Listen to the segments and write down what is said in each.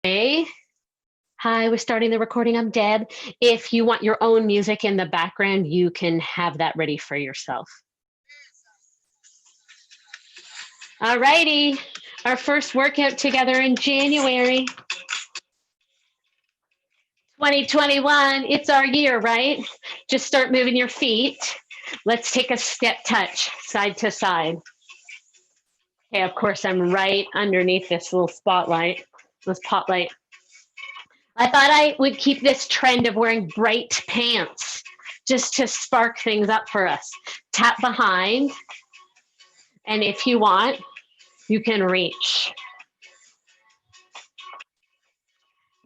Hey, hi, we're starting the recording. I'm Deb. If you want your own music in the background, you can have that ready for yourself. All righty, our first workout together in January 2021. It's our year, right? Just start moving your feet. Let's take a step touch side to side. Okay, of course, I'm right underneath this little spotlight, this potlight. I thought I would keep this trend of wearing bright pants just to spark things up for us. Tap behind, and if you want, you can reach.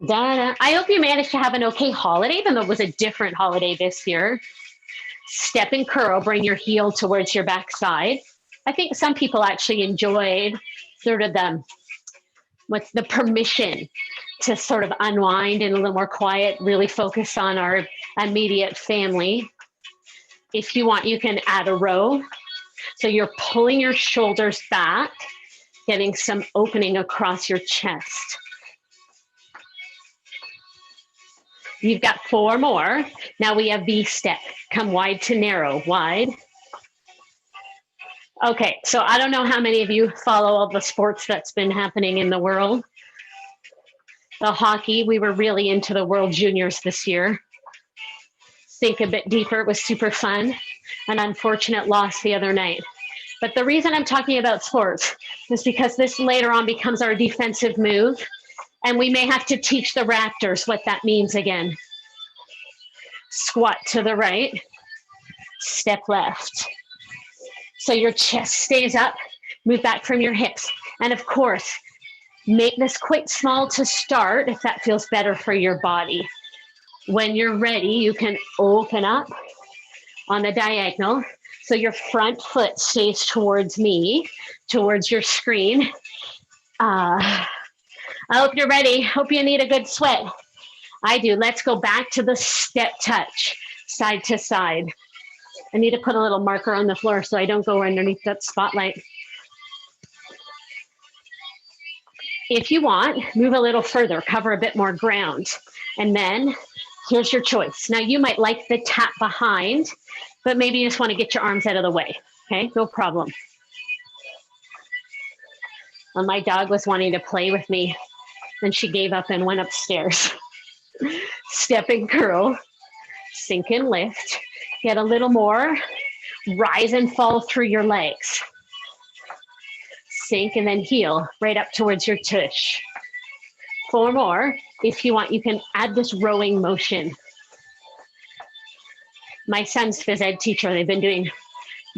Da-da. I hope you managed to have an okay holiday, even though it was a different holiday this year. Step and curl, bring your heel towards your backside. I think some people actually enjoyed sort of what's the permission to sort of unwind and a little more quiet, really focus on our immediate family. If you want, you can add a row. So you're pulling your shoulders back, getting some opening across your chest. You've got 4 more. Now we have V step. Come wide to narrow, wide. Okay, so I don't know how many of you follow all the sports that's been happening in the world. The hockey, we were really into the World Juniors this year. Think a bit deeper, it was super fun. An unfortunate loss the other night. But the reason I'm talking about sports is because this later on becomes our defensive move, and we may have to teach the Raptors what that means again. Squat to the right, step left. So your chest stays up, move back from your hips. And of course, make this quite small to start if that feels better for your body. When you're ready, you can open up on the diagonal. So your front foot stays towards me, towards your screen. I hope you're ready. Hope you need a good sweat. I do. Let's go back to the step touch, side to side. I need to put a little marker on the floor so I don't go underneath that spotlight. If you want, move a little further, cover a bit more ground. And then here's your choice. Now you might like the tap behind, but maybe you just want to get your arms out of the way. Okay, no problem. Well, my dog was wanting to play with me, and she gave up and went upstairs. Step and curl, sink and lift. Get a little more, rise and fall through your legs. Sink and then heel right up towards your tush. 4 more. If you want, you can add this rowing motion. My son's phys ed teacher, they've been doing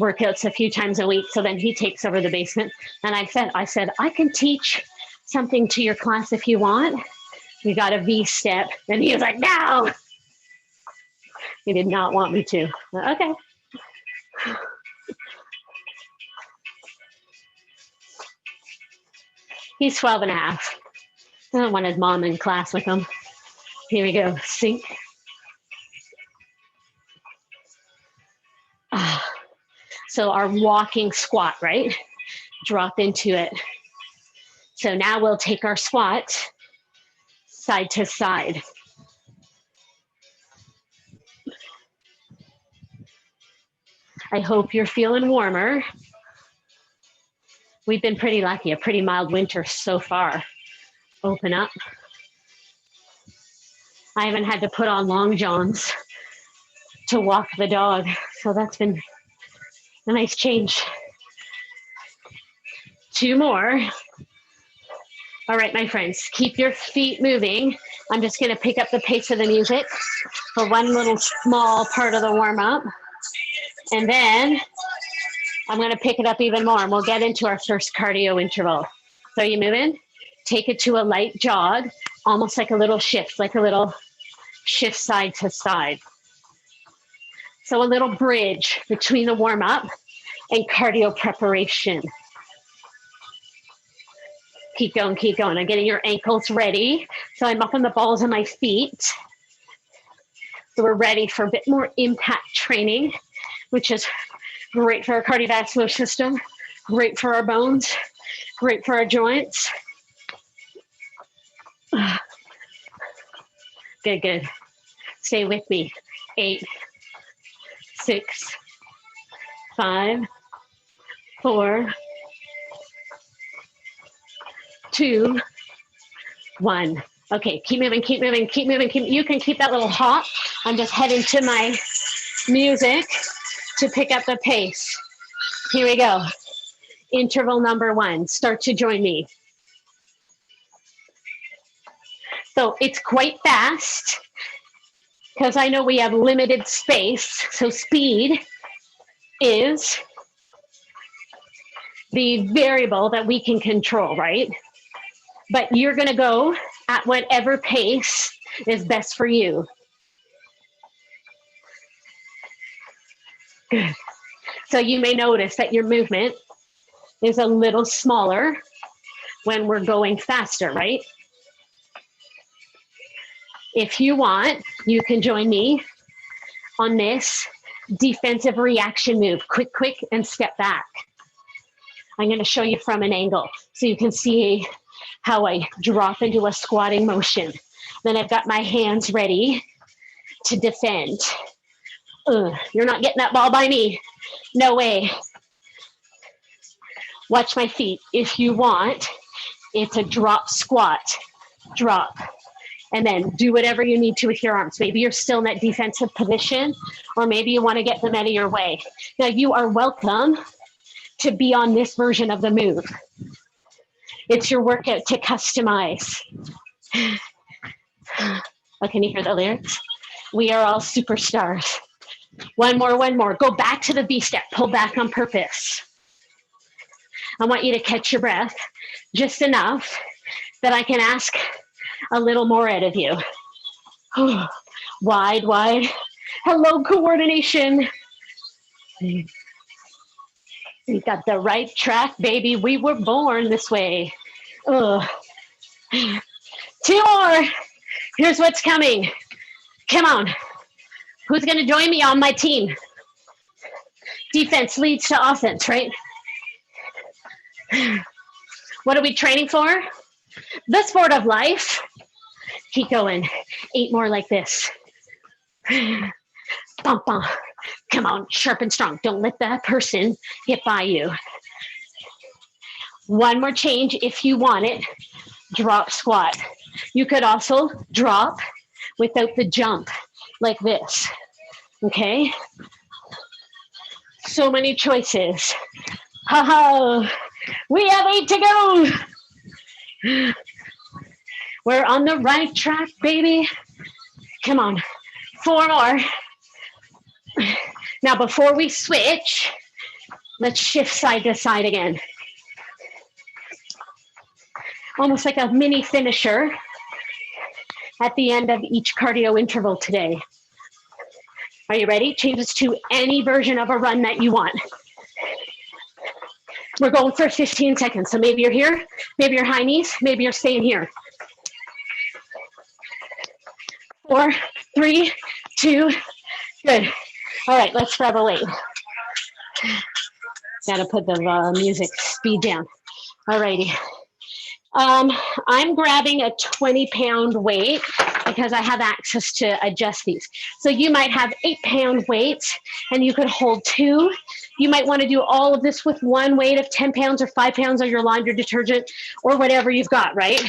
workouts a few times a week, so then he takes over the basement. And I said, I can teach something to your class if you want. You got a V step. And he was like, no. He did not want me to. Okay. He's 12 and a half. I don't want his mom in class with him. Here we go. Sink. So our walking squat, right? Drop into it. So now we'll take our squat side to side. I hope you're feeling warmer. We've been pretty lucky, a pretty mild winter so far. Open up. I haven't had to put on long johns to walk the dog, so that's been a nice change. 2 more. All right, my friends, keep your feet moving. I'm just gonna pick up the pace of the music for one little small part of the warm up. And then I'm gonna pick it up even more and we'll get into our first cardio interval. So are you moving? Take it to a light jog, almost like a little shift, side to side. So a little bridge between the warm up and cardio preparation. Keep going, keep going. I'm getting your ankles ready. So I'm up on the balls of my feet. So we're ready for a bit more impact training, which is great for our cardiovascular system, great for our bones, great for our joints. Good, good. Stay with me. 8, 6, 5, 4, 2, 1. Okay, keep moving, keep moving, keep moving. You can keep that little hop. I'm just heading to my music to pick up the pace. Here we go. Interval number 1. Start to join me. So it's quite fast because I know we have limited space. So speed is the variable that we can control, right? But you're going to go at whatever pace is best for you. Good. So you may notice that your movement is a little smaller when we're going faster, right? If you want, you can join me on this defensive reaction move. Quick, quick, and step back. I'm going to show you from an angle so you can see how I drop into a squatting motion. Then I've got my hands ready to defend. You're not getting that ball by me. No way. Watch my feet. If you want, it's a drop squat. Drop. And then do whatever you need to with your arms. Maybe you're still in that defensive position, or maybe you want to get them out of your way. Now, you are welcome to be on this version of the move. It's your workout to customize. Oh, can you hear the lyrics? We are all superstars. One more, one more. Go back to the V step. Pull back on purpose. I want you to catch your breath just enough that I can ask a little more out of you. Wide, wide. Hello, coordination. We got the right track, baby. We were born this way. 2 more. Here's what's coming. Come on. Who's going to join me on my team? Defense leads to offense, right? What are we training for? The sport of life. Keep going. 8 more like this. Bum, bum. Come on, sharp and strong. Don't let that person get by you. 1 more change if you want it. Drop squat. You could also drop without the jump like this. Okay? So many choices. Ha-ha. We have 8 to go. We're on the right track, baby. Come on. 4 more. Now, before we switch, let's shift side to side again. Almost like a mini finisher at the end of each cardio interval today. Are you ready? Change this to any version of a run that you want. We're going for 15 seconds. So maybe you're here, maybe you're high knees, maybe you're staying here. 4, 3, 2, good. All right, let's grab a weight. Gotta put the music speed down. All righty. I'm grabbing a 20-pound weight because I have access to adjust these. So you might have 8-pound weights and you could hold 2. You might want to do all of this with 1 weight of 10 pounds or 5 pounds or your laundry detergent or whatever you've got, right?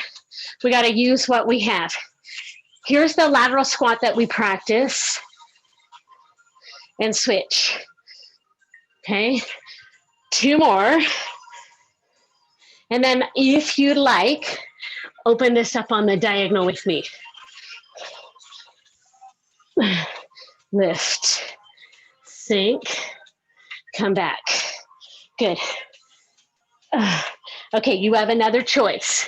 We got to use what we have. Here's the lateral squat that we practice and switch. Okay, 2 more. And then if you'd like, open this up on the diagonal with me. Lift, sink, come back. Good. Okay, you have another choice.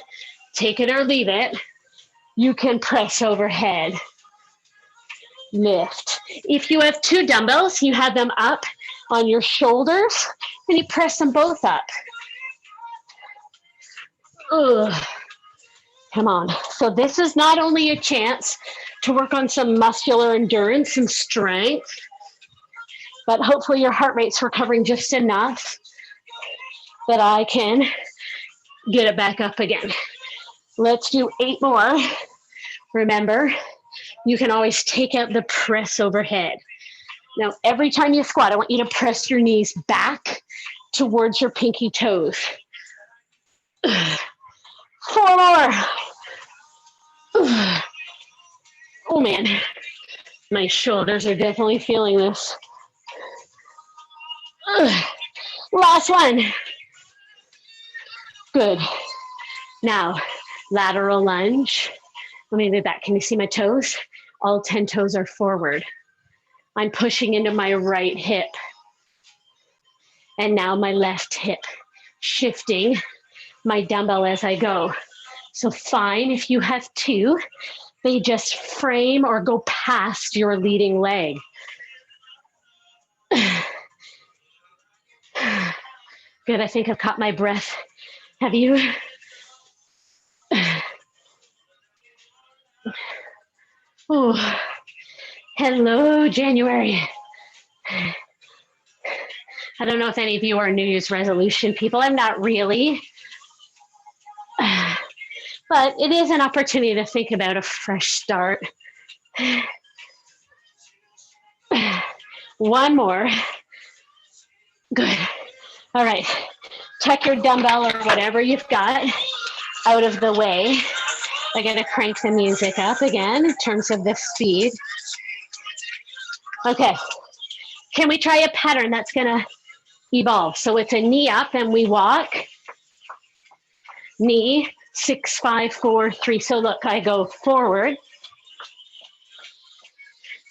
Take it or leave it. You can press overhead. Lift. If you have 2 dumbbells, you have them up on your shoulders and you press them both up. Come on. So this is not only a chance to work on some muscular endurance and strength, but hopefully your heart rate's recovering just enough that I can get it back up again. Let's do 8 more. Remember, you can always take out the press overhead. Now, every time you squat, I want you to press your knees back towards your pinky toes. 4 more. Oh man, my shoulders are definitely feeling this. Last one. Good. Now, lateral lunge. Let me move back. Can you see my toes? All 10 toes are forward. I'm pushing into my right hip. And now my left hip, shifting my dumbbell as I go. So fine if you have 2, they just frame or go past your leading leg. Good, I think I've caught my breath. Have you? Oh, hello, January. I don't know if any of you are New Year's resolution people. I'm not really. But it is an opportunity to think about a fresh start. 1 more. Good. All right. Tuck your dumbbell or whatever you've got out of the way. I'm going to crank the music up again in terms of the speed. Okay. Can we try a pattern that's going to evolve? So it's a knee up and we walk. Knee, 6, 5, 4, 3. So look, I go forward,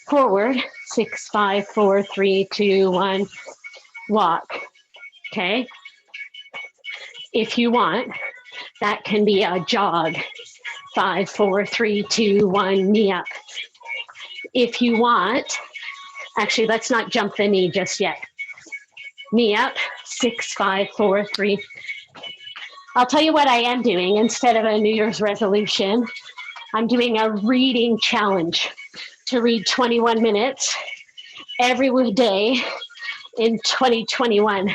forward, 6, 5, 4, 3, 2, 1, walk. Okay. If you want, that can be a jog. 5, 4, 3, 2, 1, knee up. If you want, actually, let's not jump the knee just yet. Knee up, 6, 5, 4, 3. I'll tell you what I am doing instead of a New Year's resolution. I'm doing a reading challenge to read 21 minutes every day in 2021.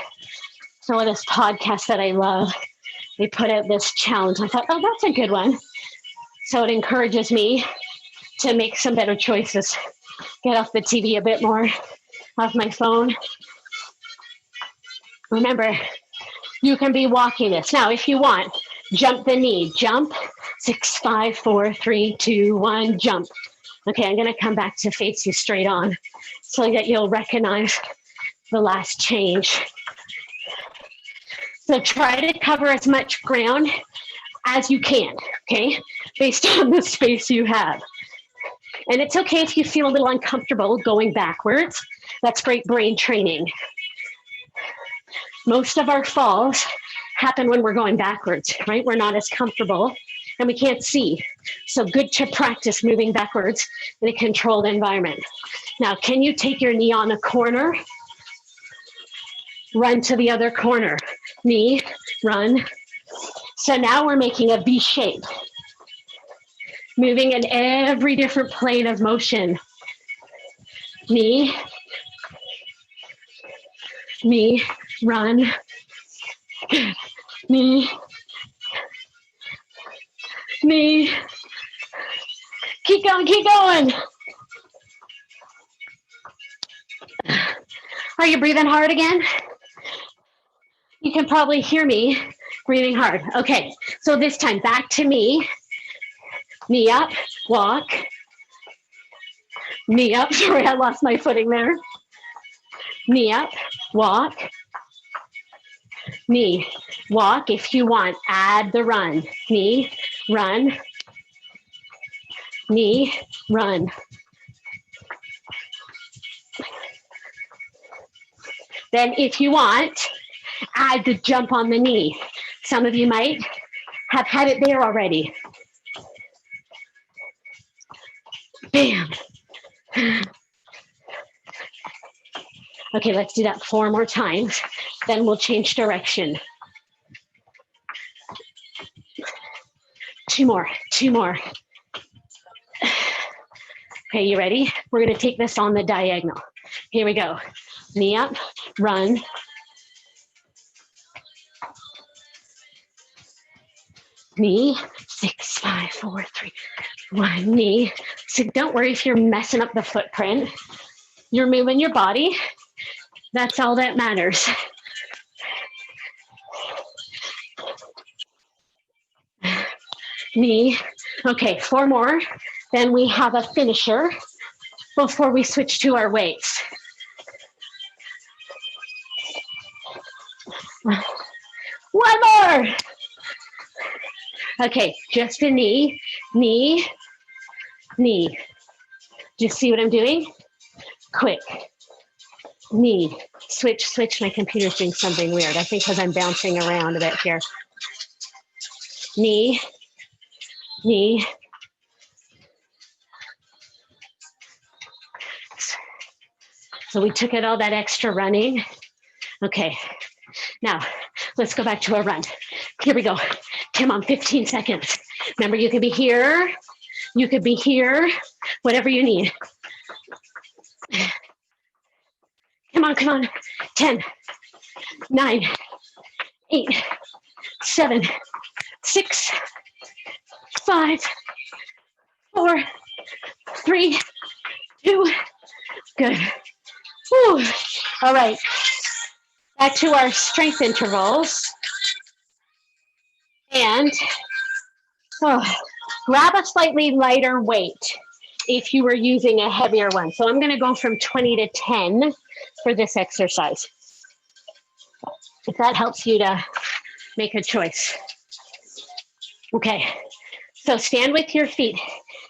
So this podcast that I love, they put out this challenge. I thought, oh, that's a good one. So it encourages me to make some better choices, get off the TV a bit more, off my phone. Remember, you can be walking this. Now, if you want, jump the knee. Jump, 6, 5, 4, 3, 2, 1, jump. Okay, I'm gonna come back to face you straight on so that you'll recognize the last change. So try to cover as much ground as you can, okay, based on the space you have. And it's okay if you feel a little uncomfortable going backwards. That's great brain training. Most of our falls happen when we're going backwards, right? We're not as comfortable and we can't see. So good to practice moving backwards in a controlled environment. Now, can you take your knee on a corner? Run to the other corner. Knee, run. So now we're making a V shape, moving in every different plane of motion. Knee, knee, run, knee, knee. Keep going, keep going. Are you breathing hard again? You can probably hear me breathing hard. Okay, so this time back to me. Knee up, walk. Knee up, sorry, I lost my footing there. Knee up, walk. Knee, walk. If you want, add the run. Knee, run. Knee, run. Then if you want, add the jump on the knee. Some of you might have had it there already. Bam. Okay, let's do that 4 more times. Then we'll change direction. 2 more, 2 more. Okay, you ready? We're gonna take this on the diagonal. Here we go. Knee up, run. knee, 6, 5, 4, 3, 1, knee. So don't worry if you're messing up the footprint. You're moving your body. That's all that matters. Knee. Okay, 4 more. Then we have a finisher before we switch to our weights. One more. Okay, just a knee, knee, knee. Do you see what I'm doing? Quick. Knee. Switch, switch. My computer's doing something weird. I think because I'm bouncing around a bit here. Knee, knee. So we took out all that extra running. Okay, now let's go back to a run. Here we go. Come on, 15 seconds. Remember, you could be here, you could be here, whatever you need. Come on, come on. 10, 9, 8, 7, 6, 5, 4, 3, 2, good. Whew. All right, back to our strength intervals. And grab a slightly lighter weight if you were using a heavier one. So I'm gonna go from 20 to 10 for this exercise, if that helps you to make a choice. Okay, so stand with your feet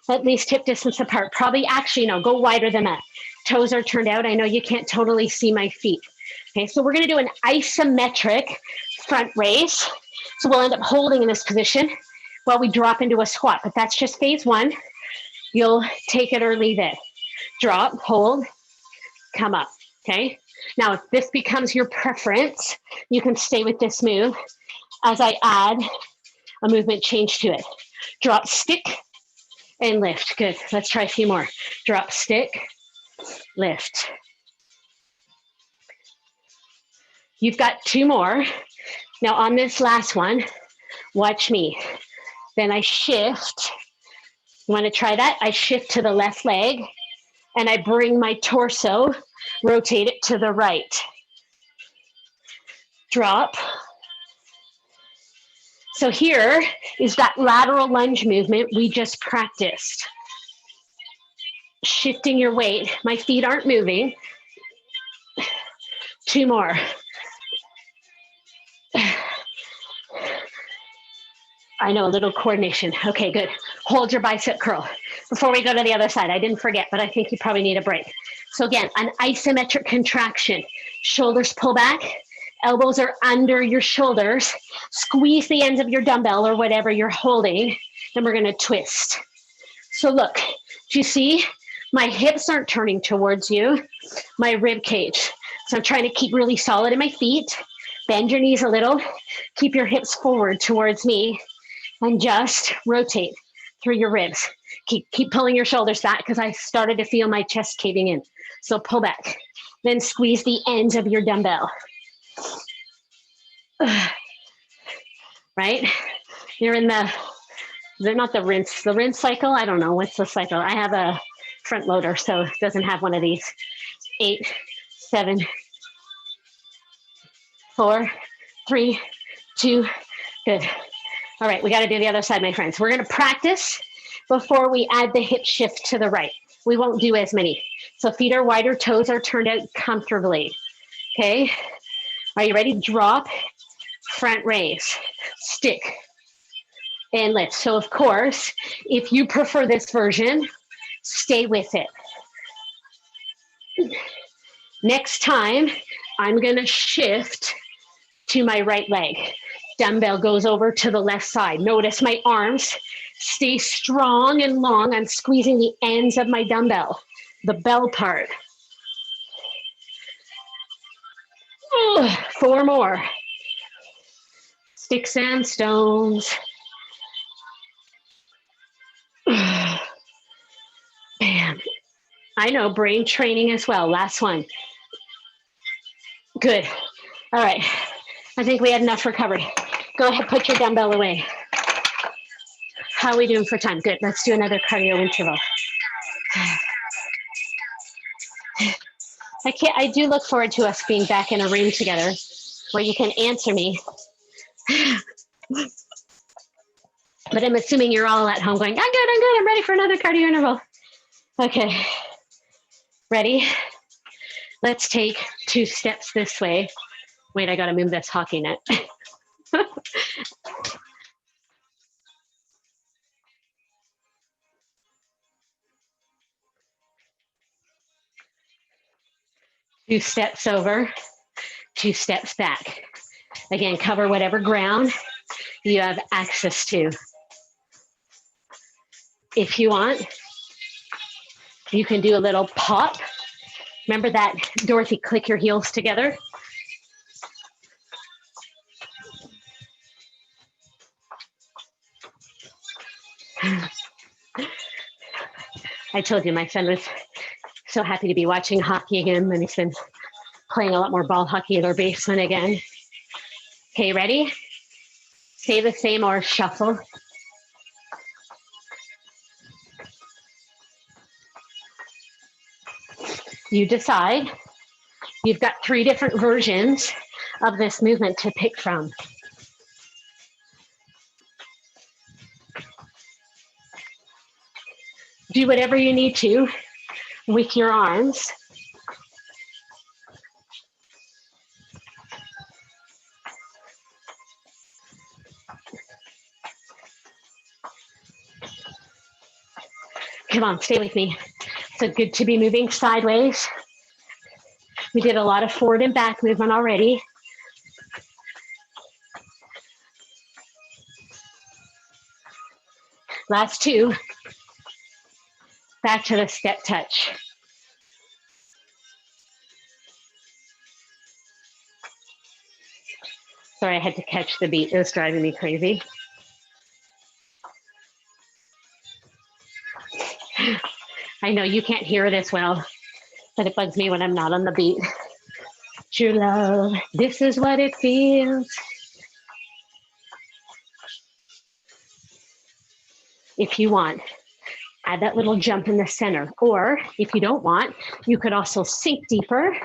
at least hip distance apart. Probably, actually, no, go wider than that. Toes are turned out. I know you can't totally see my feet. Okay, so we're gonna do an isometric front raise. So we'll end up holding in this position while we drop into a squat, but that's just phase one. You'll take it or leave it. Drop, hold, come up, okay? Now, if this becomes your preference, you can stay with this move as I add a movement change to it. Drop, stick, and lift. Good, let's try a few more. Drop, stick, lift. You've got 2 more. Now on this last one, watch me. Then I shift. You want to try that? I shift to the left leg and I bring my torso, rotate it to the right. Drop. So here is that lateral lunge movement we just practiced. Shifting your weight. My feet aren't moving. 2 more. I know, a little coordination. Okay, good. Hold your bicep curl. Before we go to the other side, I didn't forget, but I think you probably need a break. So again, an isometric contraction. Shoulders pull back, elbows are under your shoulders. Squeeze the ends of your dumbbell or whatever you're holding, then we're gonna twist. So look, do you see? My hips aren't turning towards you, my rib cage. So I'm trying to keep really solid in my feet. Bend your knees a little, keep your hips forward towards me, and just rotate through your ribs. Keep pulling your shoulders back because I started to feel my chest caving in. So pull back. Then squeeze the ends of your dumbbell. Right? You're in they're not the rinse cycle. I don't know, what's the cycle? I have a front loader, so it doesn't have one of these. 8, 7, 4, 3, 2, good. All right, we got to do the other side, my friends. We're going to practice before we add the hip shift to the right. We won't do as many. So feet are wider, toes are turned out comfortably. Okay, are you ready? Drop, front raise, stick, and lift. So of course, if you prefer this version, stay with it. Next time, I'm going to shift to my right leg. Dumbbell goes over to the left side. Notice my arms stay strong and long. I'm squeezing the ends of my dumbbell, the bell part. 4 more. Sticks and stones. Bam. I know, brain training as well. Last one. Good. All right. I think we had enough recovery. Go ahead, put your dumbbell away. How are we doing for time? Good. Let's do another cardio interval. I do look forward to us being back in a room together where you can answer me. But I'm assuming you're all at home going, I'm good, I'm ready for another cardio interval. Okay, ready? Let's take 2 steps this way. Wait, I gotta move this hockey net. 2 steps over, 2 steps back. Again, cover whatever ground you have access to. If you want, you can do a little pop. Remember that, Dorothy, click your heels together. I told you my son was so happy to be watching hockey again, and he's been playing a lot more ball hockey in our basement again. Okay, ready? Stay the same or shuffle. You decide. You've got 3 different versions of this movement to pick from. Do whatever you need to with your arms. Come on, stay with me. So good to be moving sideways. We did a lot of forward and back movement already. Last 2. Back to the step touch. Sorry, I had to catch the beat. It was driving me crazy. I know you can't hear this well, but it bugs me when I'm not on the beat. True love, this is what it feels. If you want, add that little jump in the center. Or if you don't want, you could also sink deeper.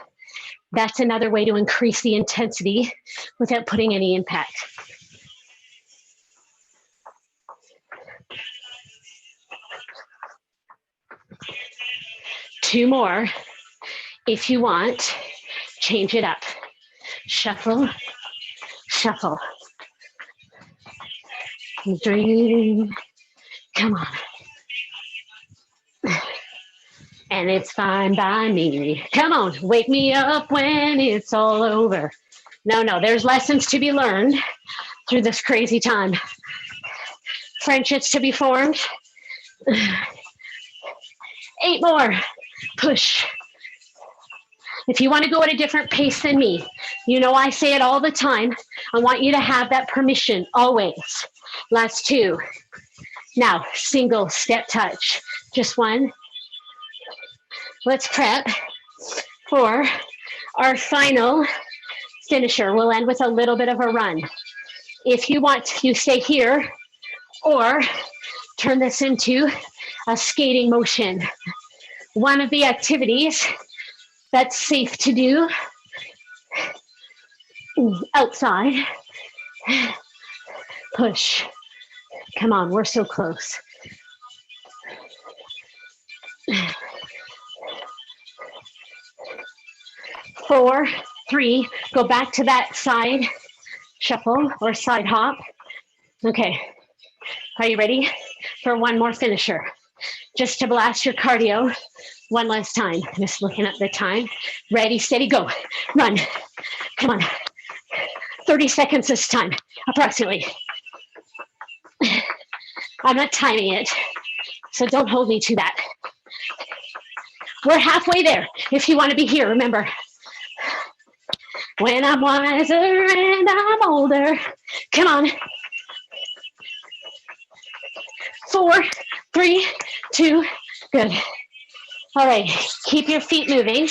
That's another way to increase the intensity without putting any impact. Two more. If you want, change it up. Shuffle, shuffle. Dream. Come on. And it's fine by me. Come on, wake me up when it's all over. No, there's lessons to be learned through this crazy time. Friendships to be formed. 8 more. Push. If you want to go at a different pace than me, you know I say it all the time. I want you to have that permission always. Last 2. Now, single step touch. Just 1. Let's prep for our final finisher. We'll end with a little bit of a run. If you want, you stay here or turn this into a skating motion. One of the activities that's safe to do outside. Push. Come on, we're so close. 4, 3, go back to that side shuffle or side hop. Okay, are you ready for one more finisher? Just to blast your cardio one last time. Just looking at the time. Ready, steady, go. Run. Come on. 30 seconds this time, approximately. I'm not timing it, so don't hold me to that. We're halfway there. If you want to be here, remember. When I'm wiser and I'm older. Come on. 4, 3, 2, good. All right, keep your feet moving.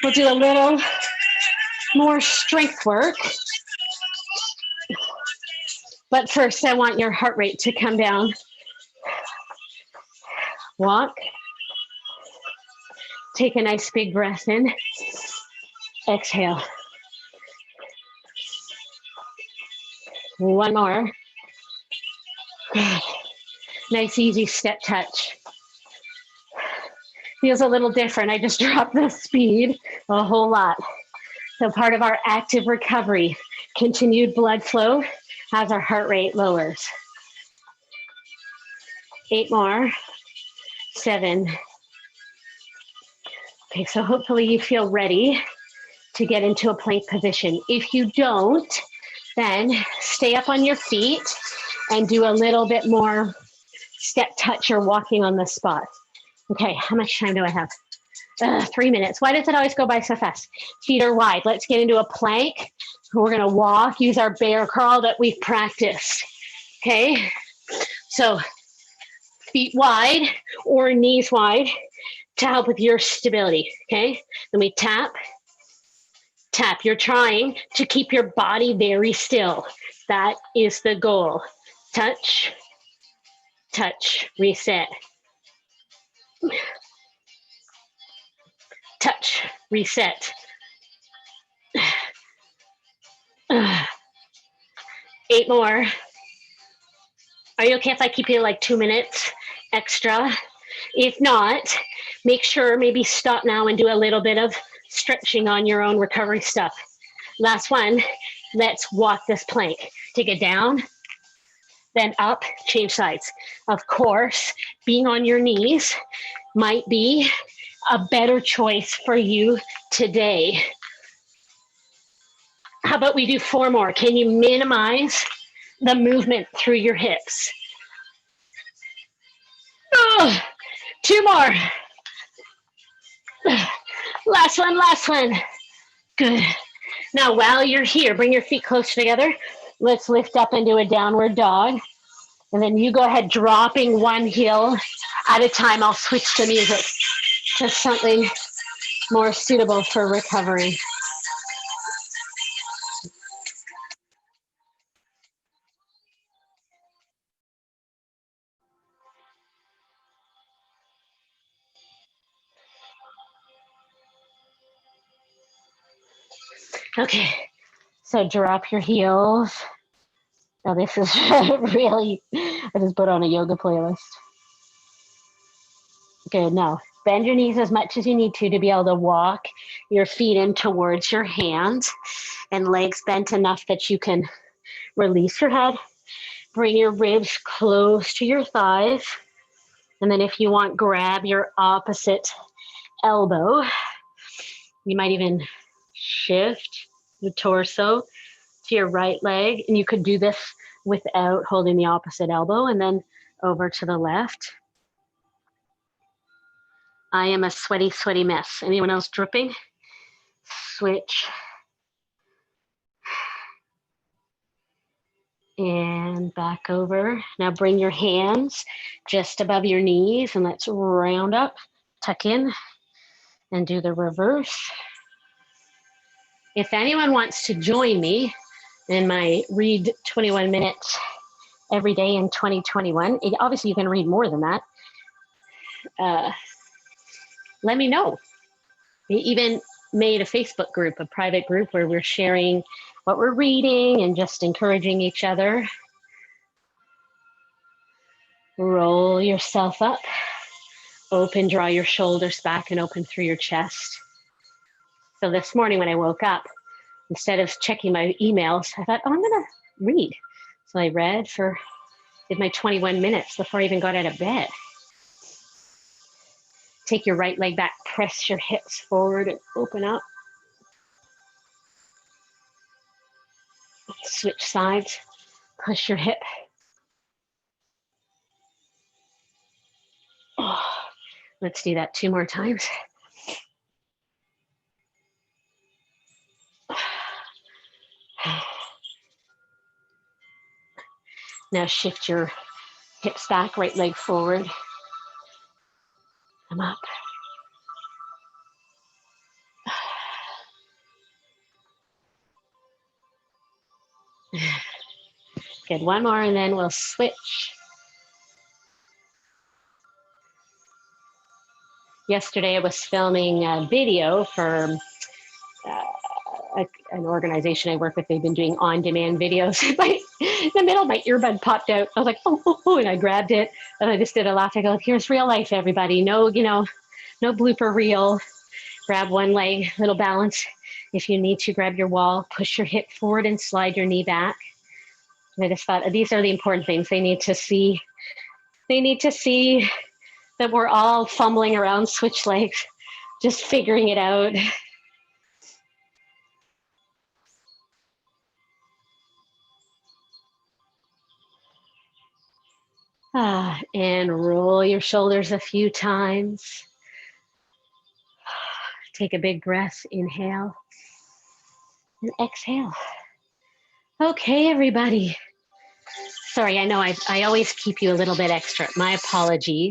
We'll do a little more strength work. But first, I want your heart rate to come down Walk. Take a nice big breath in. Exhale. One more. Nice, easy step touch. Feels a little different. I just dropped the speed a whole lot. So part of our active recovery, continued blood flow as our heart rate lowers. 8 more. 7. Okay, so hopefully you feel ready to get into a plank position. If you don't, then stay up on your feet and do a little bit more step touch or walking on the spot. Okay, how much time do I have? 3 minutes. Why does it always go by so fast? Feet are wide. Let's get into a plank. We're gonna walk, use our bear crawl that we've practiced. Okay, so feet wide or knees wide to help with your stability. Okay, then we tap, tap. You're trying to keep your body very still. That is the goal. Touch, touch, reset. Touch, reset. 8 more. Are you okay if I keep you like 2 minutes extra? If not, make sure maybe stop now and do a little bit of stretching on your own recovery stuff. Last one, let's walk this plank. Take it down, then up, change sides. Of course, being on your knees might be a better choice for you today. How about we do 4 more? Can you minimize the movement through your hips? Oh, 2 more. Last one, last one. Good. Now, while you're here, bring your feet close together. Let's lift up into a downward dog. And then you go ahead, dropping one heel at a time. I'll switch the music to something more suitable for recovery. Okay, so drop your heels. Now this is really, I just put on a yoga playlist. Good, now bend your knees as much as you need to be able to walk your feet in towards your hands and legs bent enough that you can release your head. Bring your ribs close to your thighs. And then if you want, grab your opposite elbow. You might even shift the torso to your right leg. And you could do this without holding the opposite elbow, and then over to the left. I am a sweaty, sweaty mess. Anyone else dripping? Switch. And back over. Now bring your hands just above your knees and let's round up, tuck in, and do the reverse. If anyone wants to join me in my read 21 minutes every day in 2021, obviously you can read more than that. Let me know. We even made a Facebook group, a private group where we're sharing what we're reading and just encouraging each other. Roll yourself up. Open, draw your shoulders back and open through your chest. So this morning when I woke up, instead of checking my emails, I thought, I'm gonna read. So I did my 21 minutes before I even got out of bed. Take your right leg back, press your hips forward and open up. Switch sides, push your hip. Oh, let's do that 2 more times. Now shift your hips back, right leg forward. Come up. Good, 1 more and then we'll switch. Yesterday I was filming a video for an organization I work with. They've been doing on-demand videos. In the middle, my earbud popped out. I was like, oh, and I grabbed it. And I just did a laugh. I go, here's real life, everybody. No, no blooper reel. Grab one leg, little balance. If you need to, grab your wall, push your hip forward and slide your knee back. And I just thought these are the important things. They need to see that we're all fumbling around switch legs, just figuring it out. And roll your shoulders a few times. Take a big breath, inhale and exhale. Okay, everybody. Sorry, I know I always keep you a little bit extra. My apologies.